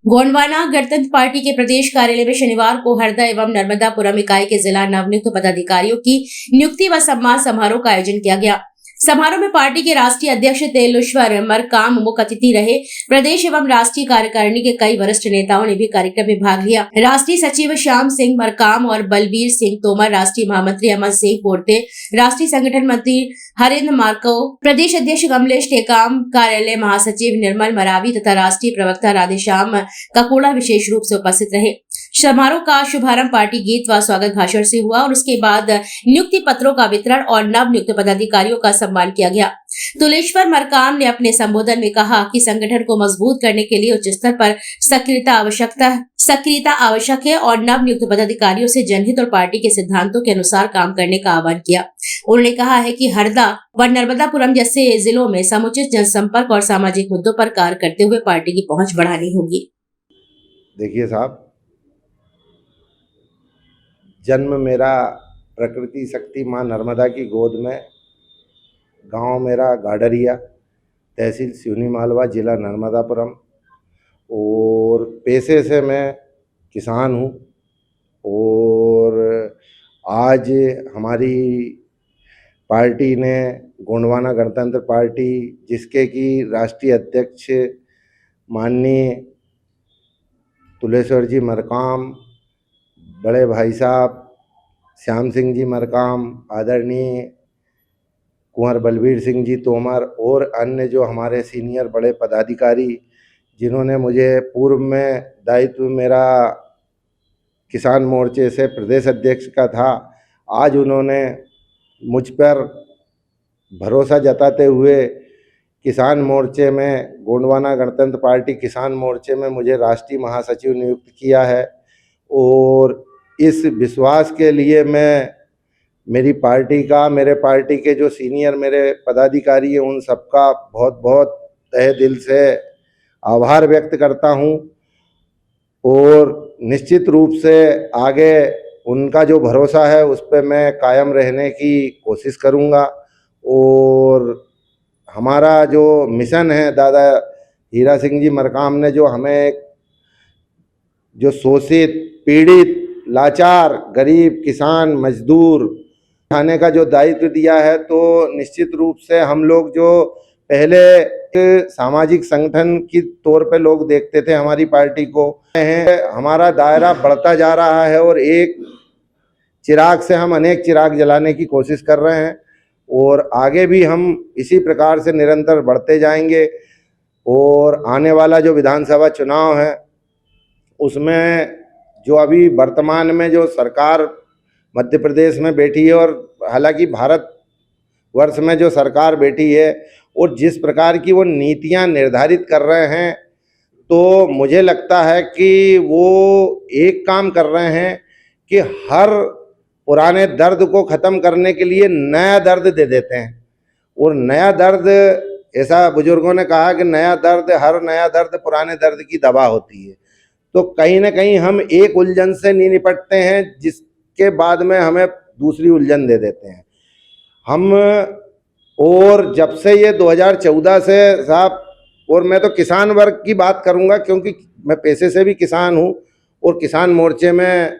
गोंडवाना गणतंत्र पार्टी के प्रदेश कार्यालय में शनिवार को हरदा एवं नर्मदापुरम इकाई के जिला नवनियुक्त पदाधिकारियों की नियुक्ति व सम्मान समारोह का आयोजन किया गया। समारोह में पार्टी के राष्ट्रीय अध्यक्ष तेलेश्वर मरकाम मुख्य अतिथि रहे। प्रदेश एवं राष्ट्रीय कार्यकारिणी के कई वरिष्ठ नेताओं ने भी कार्यक्रम में भाग लिया। राष्ट्रीय सचिव श्याम सिंह मरकाम और बलबीर सिंह तोमर, राष्ट्रीय महामंत्री अमन सिंह पोर्ते, राष्ट्रीय संगठन मंत्री हरिंद्र मार्को, प्रदेश अध्यक्ष कमलेश टेकाम, कार्यालय महासचिव निर्मल मरावी तथा राष्ट्रीय प्रवक्ता राधेश्याम ककोड़ा विशेष रूप से उपस्थित रहे। समारोह का शुभारंभ पार्टी गीत व स्वागत भाषण से हुआ और उसके बाद नियुक्ति पत्रों का वितरण और नव नियुक्त पदाधिकारियों का सम्मान किया गया। तेलेश्वर मरकाम ने अपने संबोधन में कहा कि संगठन को मजबूत करने के लिए उच्च स्तर पर सक्रियता आवश्यक है और नव नियुक्त पदाधिकारियों से जनहित और पार्टी के सिद्धांतों के अनुसार काम करने का आह्वान किया। उन्होंने कहा है कि हरदा व नर्मदापुरम जैसे जिलों में समुचित जनसंपर्क और सामाजिक मुद्दों पर कार्य करते हुए पार्टी की पहुंच बढ़ानी होगी। देखिए साहब, जन्म मेरा प्रकृति शक्ति माँ नर्मदा की गोद में, गांव मेरा गाडरिया, तहसील सिवनी मालवा, जिला नर्मदापुरम, और पेशे से मैं किसान हूँ। और आज हमारी पार्टी ने गोंडवाना गणतंत्र पार्टी, जिसके की राष्ट्रीय अध्यक्ष माननीय तेलेश्वर जी मरकाम, बड़े भाई साहब श्याम सिंह जी मरकाम, आदरणीय कुंवर बलबीर सिंह जी तोमर और अन्य जो हमारे सीनियर बड़े पदाधिकारी, जिन्होंने मुझे पूर्व में दायित्व मेरा किसान मोर्चे से प्रदेश अध्यक्ष का था, आज उन्होंने मुझ पर भरोसा जताते हुए किसान मोर्चे में, गोंडवाना गणतंत्र पार्टी किसान मोर्चे में मुझे राष्ट्रीय महासचिव नियुक्त किया है। और इस विश्वास के लिए मैं मेरी पार्टी का, मेरे पार्टी के जो सीनियर मेरे पदाधिकारी हैं, उन सबका बहुत बहुत तहे दिल से आभार व्यक्त करता हूं। और निश्चित रूप से आगे उनका जो भरोसा है उस पर मैं कायम रहने की कोशिश करूंगा। और हमारा जो मिशन है, दादा हीरा सिंह जी मरकाम ने जो हमें जो शोषित, पीड़ित, लाचार, गरीब, किसान, मजदूर खाने का जो दायित्व दिया है, तो निश्चित रूप से हम लोग जो पहले सामाजिक संगठन की तौर पे लोग देखते थे हमारी पार्टी को, हमारा दायरा बढ़ता जा रहा है और एक चिराग से हम अनेक चिराग जलाने की कोशिश कर रहे हैं। और आगे भी हम इसी प्रकार से निरंतर बढ़ते जाएंगे। और आने वाला जो विधानसभा चुनाव है, उसमें जो अभी वर्तमान में जो सरकार मध्य प्रदेश में बैठी है, और हालांकि भारत वर्ष में जो सरकार बैठी है और जिस प्रकार की वो नीतियां निर्धारित कर रहे हैं, तो मुझे लगता है कि वो एक काम कर रहे हैं कि हर पुराने दर्द को ख़त्म करने के लिए नया दर्द दे देते हैं। और नया दर्द, ऐसा बुजुर्गों ने कहा कि हर नया दर्द पुराने दर्द की दवा होती है। तो कहीं ना कहीं हम एक उलझन से नहीं निपटते हैं, जिसके बाद में हमें दूसरी उलझन दे देते हैं हम। और जब से ये 2014 से साहब, और मैं तो किसान वर्ग की बात करूंगा क्योंकि मैं पेशे से भी किसान हूं और किसान मोर्चे में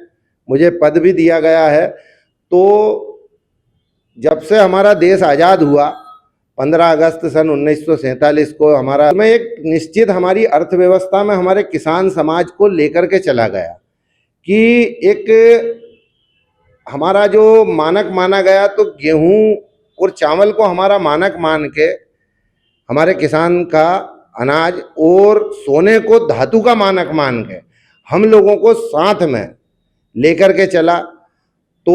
मुझे पद भी दिया गया है। तो जब से हमारा देश आज़ाद हुआ 15 अगस्त सन 1947 को, हमारा में एक निश्चित हमारी अर्थव्यवस्था में हमारे किसान समाज को लेकर के चला गया कि एक हमारा जो मानक माना गया, तो गेहूं और चावल को हमारा मानक मान के हमारे किसान का अनाज, और सोने को धातु का मानक मान के हम लोगों को साथ में लेकर के चला। तो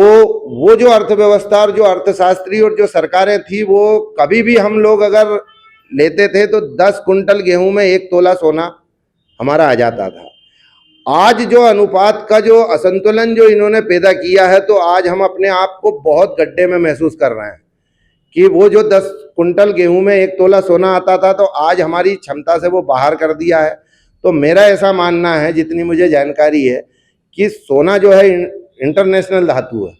वो जो अर्थव्यवस्था और जो अर्थशास्त्री और जो सरकारें थी, वो कभी भी हम लोग अगर लेते थे तो 10 कुंटल गेहूं में 1 तोला सोना हमारा आ जाता था। आज जो अनुपात का जो असंतुलन जो इन्होंने पैदा किया है, तो आज हम अपने आप को बहुत गड्ढे में महसूस कर रहे हैं कि वो जो 10 कुंटल गेहूं में 1 तोला सोना आता था, तो आज हमारी क्षमता से वो बाहर कर दिया है। तो मेरा ऐसा मानना है, जितनी मुझे जानकारी है, कि सोना जो है इंटरनेशनल धातु है,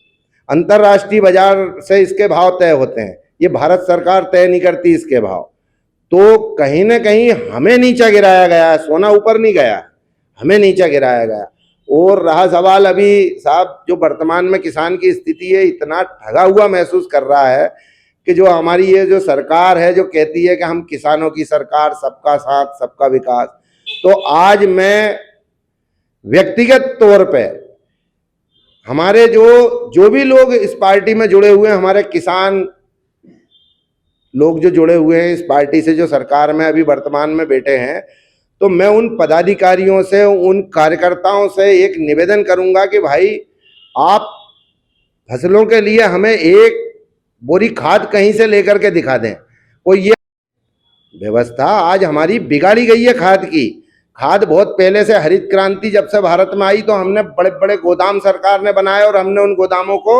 अंतर्राष्ट्रीय बाजार से इसके भाव तय होते हैं, ये भारत सरकार तय नहीं करती इसके भाव। तो कहीं ना कहीं हमें नीचा गिराया गया है, सोना ऊपर नहीं गया। हमें नीचा गिराया गया। और रहा सवाल अभी साहब, जो वर्तमान में किसान की स्थिति है, इतना ठगा हुआ महसूस कर रहा है कि जो हमारी ये जो सरकार है जो कहती है कि हम किसानों की सरकार, सबका साथ सबका विकास, तो आज मैं व्यक्तिगत तौर पे हमारे जो भी लोग इस पार्टी में जुड़े हुए हैं, हमारे किसान लोग जो जुड़े हुए हैं इस पार्टी से, जो सरकार में अभी वर्तमान में बैठे हैं, तो मैं उन पदाधिकारियों से, उन कार्यकर्ताओं से एक निवेदन करूंगा कि भाई आप फसलों के लिए हमें एक बोरी खाद कहीं से लेकर के दिखा दें। कोई ये व्यवस्था आज हमारी बिगाड़ी गई है खाद की। खाद बहुत पहले से, हरित क्रांति जब से भारत में आई तो हमने बड़े बड़े गोदाम सरकार ने बनाए और हमने उन गोदामों को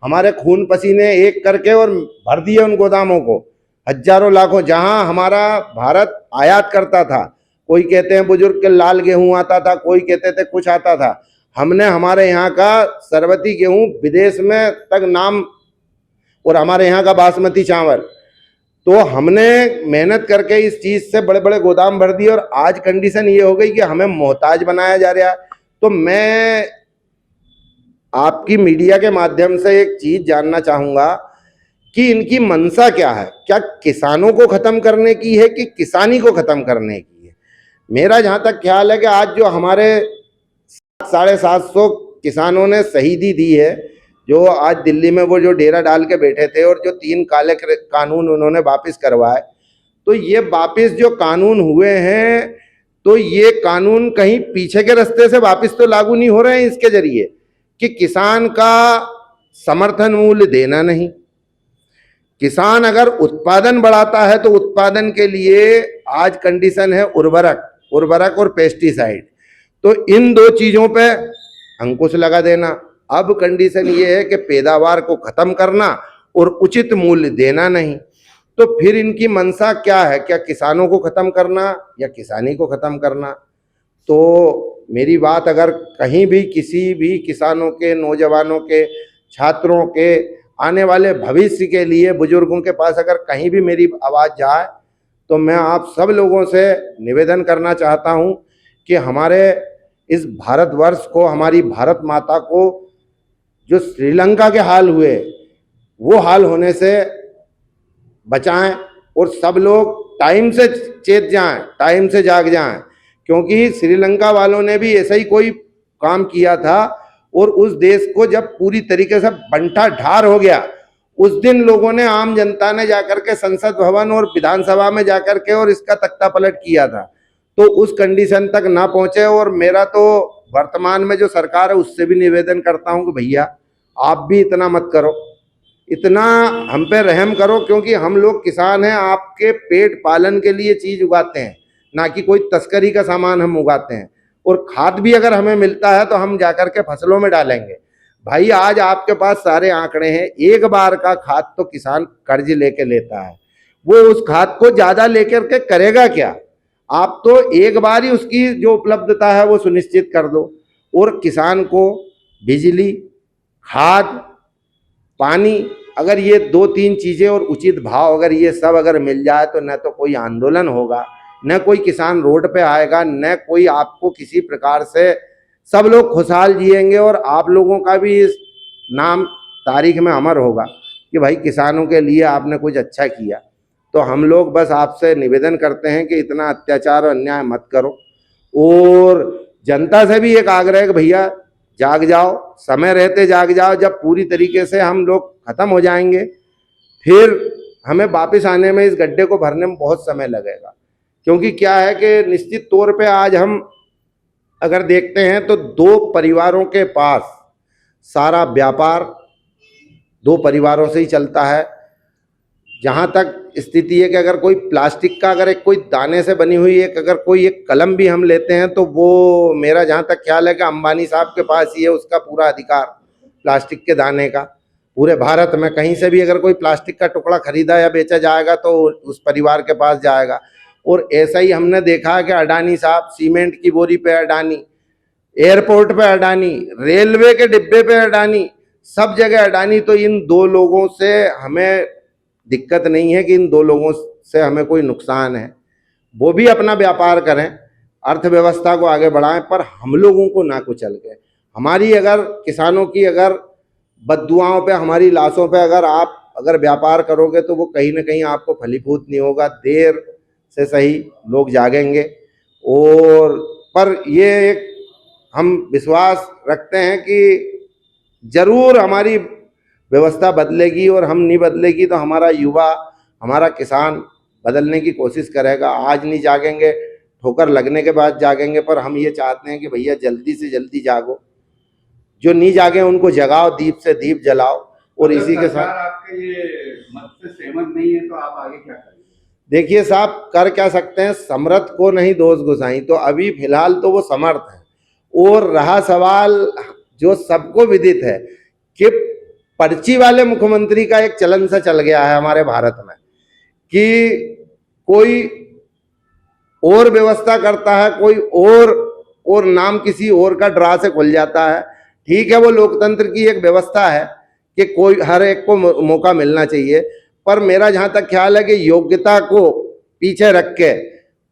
हमारे खून पसीने एक करके और भर दिए उन गोदामों को, हजारों लाखों। जहां हमारा भारत आयात करता था, कोई कहते हैं बुजुर्ग के लाल गेहूं आता था, कोई कहते थे कुछ आता था, हमने हमारे यहाँ का सरबती गेहूं विदेश में तक नाम, और हमारे यहाँ का बासमती चावल, तो हमने मेहनत करके इस चीज से बड़े बड़े गोदाम भर दिए। और आज कंडीशन ये हो गई कि हमें मोहताज बनाया जा रहा है। तो मैं आपकी मीडिया के माध्यम से एक चीज जानना चाहूंगा कि इनकी मंशा क्या है? क्या किसानों को खत्म करने की है कि किसानी को खत्म करने की है? मेरा जहां तक ख्याल है कि आज जो हमारे 750 किसानों ने शहीदी दी है, जो आज दिल्ली में वो जो डेरा डाल के बैठे थे और जो 3 काले कानून उन्होंने वापस करवाए, तो ये वापस जो कानून हुए हैं, तो ये कानून कहीं पीछे के रास्ते से वापस तो लागू नहीं हो रहे हैं इसके जरिए कि किसान का समर्थन मूल्य देना नहीं। किसान अगर उत्पादन बढ़ाता है तो उत्पादन के लिए आज कंडीशन है उर्वरक और पेस्टिसाइड, तो इन 2 चीजों पे अंकुश लगा देना। अब कंडीशन ये है कि पैदावार को खत्म करना और उचित मूल्य देना नहीं। तो फिर इनकी मंशा क्या है? क्या किसानों को खत्म करना या किसानी को खत्म करना? तो मेरी बात अगर कहीं भी किसी भी किसानों के, नौजवानों के, छात्रों के आने वाले भविष्य के लिए, बुजुर्गों के पास अगर कहीं भी मेरी आवाज़ जाए, तो मैं आप सब लोगों से निवेदन करना चाहता हूं कि हमारे इस भारतवर्ष को, हमारी भारत माता को, जो श्रीलंका के हाल हुए वो हाल होने से बचाएं और सब लोग टाइम से चेत जाएं, टाइम से जाग जाएं, क्योंकि श्रीलंका वालों ने भी ऐसा ही कोई काम किया था और उस देश को जब पूरी तरीके से बंटा ढार हो गया, उस दिन लोगों ने, आम जनता ने जाकर के संसद भवन और विधानसभा में जाकर के और इसका तख्ता पलट किया था। तो उस कंडीशन तक ना पहुंचे। और मेरा तो वर्तमान में जो सरकार है उससे भी निवेदन करता हूं कि भैया आप भी इतना मत करो, इतना हम पे रहम करो, क्योंकि हम लोग किसान हैं, आपके पेट पालन के लिए चीज उगाते हैं, ना कि कोई तस्करी का सामान हम उगाते हैं। और खाद भी अगर हमें मिलता है तो हम जाकर के फसलों में डालेंगे। भाई आज आपके पास सारे आंकड़े हैं, एक बार का खाद तो किसान कर्ज लेके लेता है, वो उस खाद को ज्यादा लेकर के करेगा क्या? आप तो एक बार ही उसकी जो उपलब्धता है वो सुनिश्चित कर दो। और किसान को बिजली, खाद, पानी, अगर ये 2-3 चीजें और उचित भाव अगर ये सब अगर मिल जाए, तो न तो कोई आंदोलन होगा, न कोई किसान रोड पे आएगा, न कोई आपको किसी प्रकार से, सब लोग खुशहाल जिएंगे और आप लोगों का भी इस नाम तारीख में अमर होगा कि भाई किसानों के लिए आपने कुछ अच्छा किया। तो हम लोग बस आपसे निवेदन करते हैं कि इतना अत्याचार और अन्याय मत करो। और जनता से भी एक आग्रह है कि भैया जाग जाओ, समय रहते जाग जाओ। जब पूरी तरीके से हम लोग खत्म हो जाएंगे, फिर हमें वापस आने में, इस गड्ढे को भरने में बहुत समय लगेगा। क्योंकि क्या है कि निश्चित तौर पे आज हम अगर देखते हैं तो 2 परिवारों के पास सारा व्यापार 2 परिवारों से ही चलता है। जहाँ तक स्थिति है कि अगर कोई प्लास्टिक का, अगर एक कोई दाने से बनी हुई एक, अगर कोई एक कलम भी हम लेते हैं, तो वो मेरा जहाँ तक ख्याल है कि अंबानी साहब के पास ही है उसका पूरा अधिकार प्लास्टिक के दाने का। पूरे भारत में कहीं से भी अगर कोई प्लास्टिक का टुकड़ा खरीदा या बेचा जाएगा तो उस परिवार के पास जाएगा। और ऐसा ही हमने देखा है कि अडानी साहब, सीमेंट की बोरी पे अडानी, एयरपोर्ट पे अडानी, रेलवे के डिब्बे पे अडानी, सब जगह अडानी। तो इन 2 लोगों से हमें दिक्कत नहीं है कि इन 2 लोगों से हमें कोई नुकसान है, वो भी अपना व्यापार करें, अर्थव्यवस्था को आगे बढ़ाएं, पर हम लोगों को ना कुचल के, हमारी अगर किसानों की अगर बद्दुआओं पे, हमारी लाशों पे अगर अगर व्यापार करोगे तो वो कहीं ना कहीं आपको फलीभूत नहीं होगा। देर से सही लोग जागेंगे। और पर ये एक हम विश्वास रखते हैं कि जरूर हमारी व्यवस्था बदलेगी, और हम नहीं बदलेगी तो हमारा युवा, हमारा किसान बदलने की कोशिश करेगा। आज नहीं जागेंगे, ठोकर लगने के बाद जागेंगे, पर हम ये चाहते हैं कि भैया जल्दी से जल्दी जागो। जो नहीं जागे उनको जगाओ, दीप से दीप जलाओ। और इसी के साथ आपके ये मत से सहमत नहीं है तो आप आगे क्या करेंगे? देखिए साहब, कर क्या सकते हैं, समर्थ को नहीं दोष गुसाई, तो अभी फिलहाल तो वो समर्थ है। और रहा सवाल जो सबको विदित है कि पर्ची वाले मुख्यमंत्री का एक चलन सा चल गया है हमारे भारत में, कि कोई और व्यवस्था करता है, कोई और नाम किसी और का ड्रा से खुल जाता है। ठीक है, वो लोकतंत्र की एक व्यवस्था है कि कोई हर एक को मौका मिलना चाहिए, पर मेरा जहां तक ख्याल है कि योग्यता को पीछे रख के,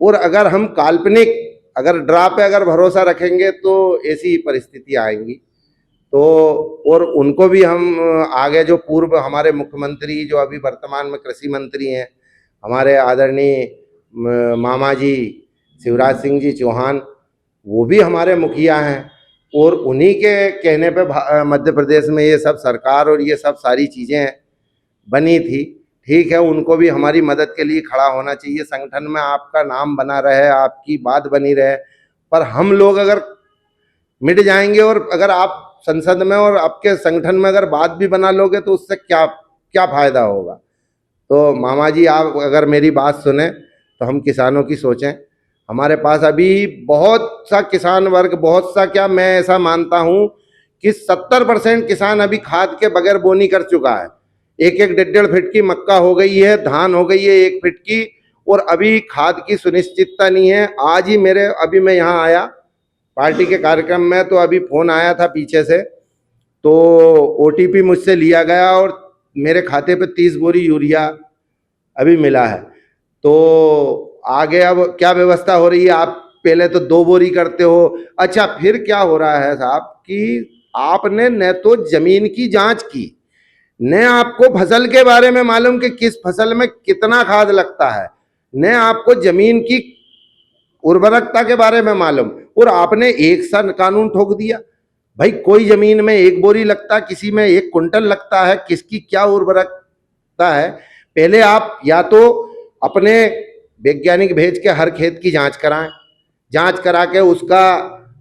और अगर हम काल्पनिक अगर ड्रा पे अगर भरोसा रखेंगे तो ऐसी परिस्थिति आएंगी। तो और उनको भी हम आगे, जो पूर्व हमारे मुख्यमंत्री जो अभी वर्तमान में कृषि मंत्री हैं, हमारे आदरणीय मामा जी शिवराज सिंह जी चौहान, वो भी हमारे मुखिया हैं, और उन्हीं के कहने पे मध्य प्रदेश में ये सब सरकार और ये सब सारी चीज़ें बनी थी। ठीक है, उनको भी हमारी मदद के लिए खड़ा होना चाहिए। संगठन में आपका नाम बना रहे, आपकी बात बनी रहे, पर हम लोग अगर मिट जाएंगे, और अगर आप संसद में और आपके संगठन में अगर बात भी बना लोगे तो उससे क्या क्या फायदा होगा। तो मामा जी, आप अगर मेरी बात सुने तो हम किसानों की सोचें। हमारे पास अभी बहुत सा किसान वर्ग, बहुत सा क्या, मैं ऐसा मानता हूं कि 70% किसान अभी खाद के बगैर बोनी कर चुका है। एक 1.5 फीट की मक्का हो गई है, धान हो गई है 1 फीट की, और अभी खाद की सुनिश्चितता नहीं है। आज ही अभी मैं यहाँ आया पार्टी के कार्यक्रम में, तो अभी फोन आया था पीछे से, तो OTP मुझसे लिया गया और मेरे खाते पे 30 बोरी यूरिया अभी मिला है। तो आगे अब क्या व्यवस्था हो रही है? आप पहले तो 2 बोरी करते हो। अच्छा, फिर क्या हो रहा है साहब कि आपने न तो जमीन की जांच की, न आपको फसल के बारे में मालूम कि किस फसल में कितना खाद लगता है, न आपको जमीन की उर्वरकता के बारे में मालूम, और आपने एक सा कानून ठोक दिया। भाई, कोई जमीन में 1 बोरी लगता है, किसी में 1 कुंटल लगता है, किसकी क्या उर्वरकता है। पहले आप या तो अपने वैज्ञानिक भेज के हर खेत की जांच कराएं, जांच करा के उसका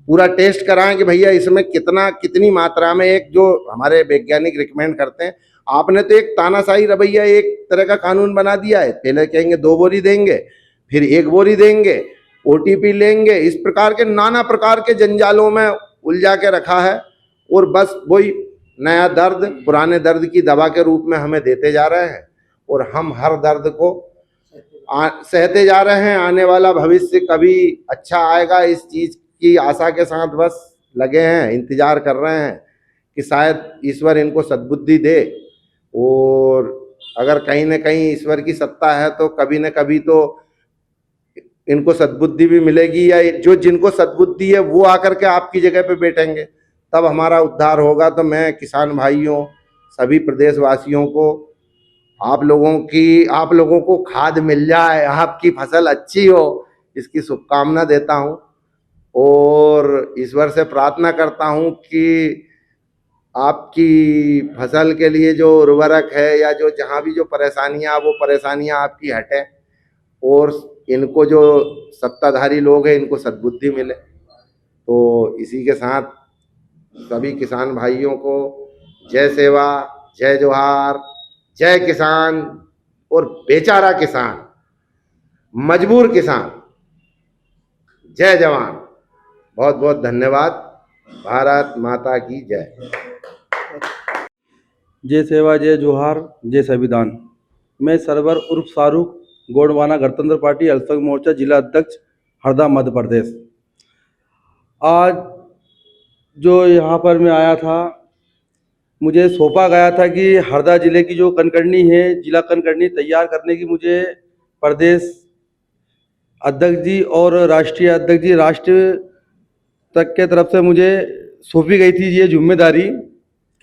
पूरा टेस्ट कराएं कि भैया इसमें कितनी मात्रा में, एक जो हमारे वैज्ञानिक रिकमेंड करते हैं। आपने तो एक तानाशाही रवैया, एक तरह का कानून बना दिया है। पहले कहेंगे 2 बोरी देंगे, फिर 1 बोरी देंगे, OTP लेंगे, इस प्रकार के नाना प्रकार के जंजालों में उलझा के रखा है। और बस वही नया दर्द पुराने दर्द की दवा के रूप में हमें देते जा रहे हैं, और हम हर दर्द को सहते जा रहे हैं। आने वाला भविष्य कभी अच्छा आएगा, इस चीज की आशा के साथ बस लगे हैं, इंतजार कर रहे हैं कि शायद ईश्वर इनको सद्बुद्धि दे। और अगर कहीं न कहीं ईश्वर की सत्ता है तो कभी न कभी तो इनको सद्बुद्धि भी मिलेगी, या जो जिनको सद्बुद्धि है वो आकर के आपकी जगह पे बैठेंगे, तब हमारा उद्धार होगा। तो मैं किसान भाइयों, सभी प्रदेशवासियों को, आप लोगों को खाद मिल जाए, आपकी फसल अच्छी हो, इसकी शुभकामना देता हूं, और ईश्वर से प्रार्थना करता हूं कि आपकी फसल के लिए जो उर्वरक है या जो जहां भी जो परेशानियां, वो परेशानियां आपकी हटें, और इनको जो सत्ताधारी लोग हैं इनको सद्बुद्धि मिले। तो इसी के साथ सभी किसान भाइयों को जय सेवा, जय जोहार, जय किसान और बेचारा किसान, मजबूर किसान, जय जवान। बहुत बहुत धन्यवाद। भारत माता की जय। जय सेवा, जय जोहार, जय संविधान। मैं सरवर उर्फ शाहरुख, गोंडवाना गणतंत्र पार्टी अल्पसंख्यक मोर्चा जिला अध्यक्ष, हरदा, मध्य प्रदेश। आज जो यहाँ पर मैं आया था, मुझे सौंपा गया था कि हरदा जिले की जो कनकर्णी है, जिला कनकर्णी तैयार करने की मुझे प्रदेश अध्यक्ष जी और राष्ट्रीय अध्यक्ष जी राष्ट्र तक के तरफ से मुझे सौंपी गई थी ये जिम्मेदारी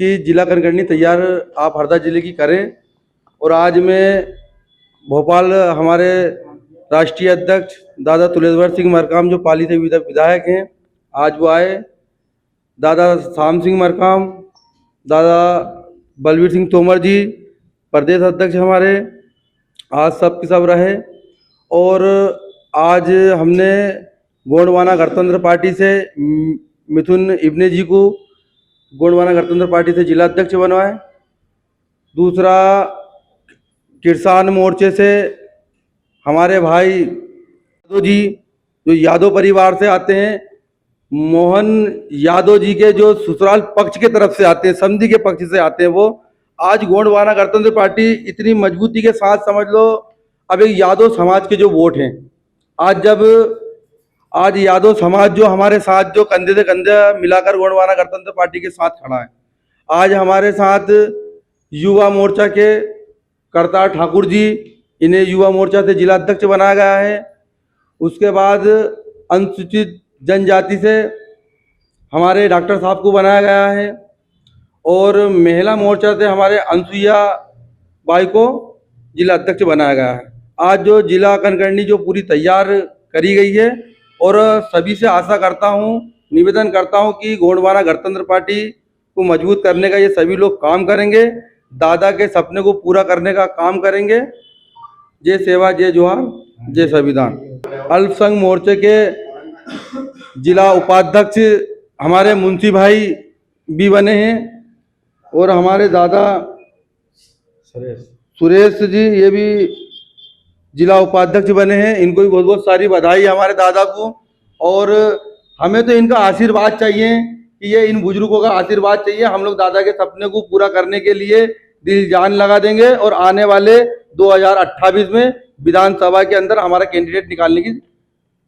कि जिला कनकरनी तैयार आप हरदा जिले की करें। और आज मैं भोपाल हमारे राष्ट्रीय अध्यक्ष दादा तुलेश्वर सिंह मरकाम जो पाली से विधायक हैं, आज वो आए। दादा श्याम सिंह मरकाम, दादा बलवीर सिंह तोमर जी प्रदेश अध्यक्ष हमारे, आज सब के सब रहे। और आज हमने गोंडवाना गणतंत्र पार्टी से मिथुन इब्ने जी को गोंडवाना गणतंत्र पार्टी से जिला अध्यक्ष बनवाए। दूसरा, किसान मोर्चे से हमारे भाई यादव जी जो यादव परिवार से आते हैं, मोहन यादव जी के जो ससुराल पक्ष के तरफ से आते हैं, समधी के पक्ष से आते हैं, वो आज गोंडवाना गणतंत्र पार्टी इतनी मजबूती के साथ, समझ लो अब एक यादव समाज के जो वोट हैं, आज यादव समाज जो हमारे साथ जो कंधे से कंधे मिलाकर गोंडवाना गणतंत्र पार्टी के साथ खड़ा है। आज हमारे साथ युवा मोर्चा के करतार ठाकुर जी, इन्हें युवा मोर्चा से जिला अध्यक्ष बनाया गया है। उसके बाद अनुसूचित जनजाति से हमारे डॉक्टर साहब को बनाया गया है। और महिला मोर्चा से हमारे अनसुईया बाई को जिला अध्यक्ष बनाया गया है। आज जो जिला कनकरनी जो पूरी तैयार करी गई है, और सभी से आशा करता हूँ, निवेदन करता हूँ कि गोंडवाना गणतंत्र पार्टी को मजबूत करने का ये सभी लोग काम करेंगे, दादा के सपने को पूरा करने का काम करेंगे। जय सेवा, जय जोहार, जय संविधान। अल्पसंख्यक मोर्चे के जिला उपाध्यक्ष हमारे मुंशी भाई भी बने हैं, और हमारे दादा सुरेश जी ये भी जिला उपाध्यक्ष बने हैं। इनको भी बहुत बहुत सारी बधाई हमारे दादा को। और हमें तो इनका आशीर्वाद चाहिए कि ये इन बुजुर्गों का आशीर्वाद चाहिए। हम लोग दादा के सपने को पूरा करने के लिए दिल जान लगा देंगे, और आने वाले 2028 में विधानसभा के अंदर हमारा कैंडिडेट निकालने की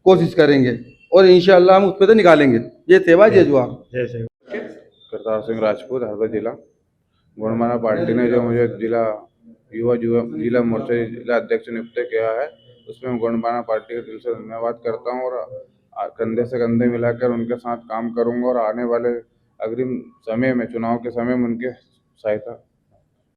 कोशिश करेंगे, और इंशाल्लाह हम उसमें से निकालेंगे। ये सेवा, जय जोहार। करतार सिंह राजपूत, हरदा जिला। गोंडवाना पार्टी ने जो मुझे जिला मोर्चा जिला अध्यक्ष नियुक्त किया है, उसमें गोंडवाना पार्टी का दिल से धन्यवाद करता हूँ, और कंधे से कंधे मिलाकर उनके साथ काम करूँगा, और आने वाले अग्रिम समय में, चुनाव के समय में उनके सहायता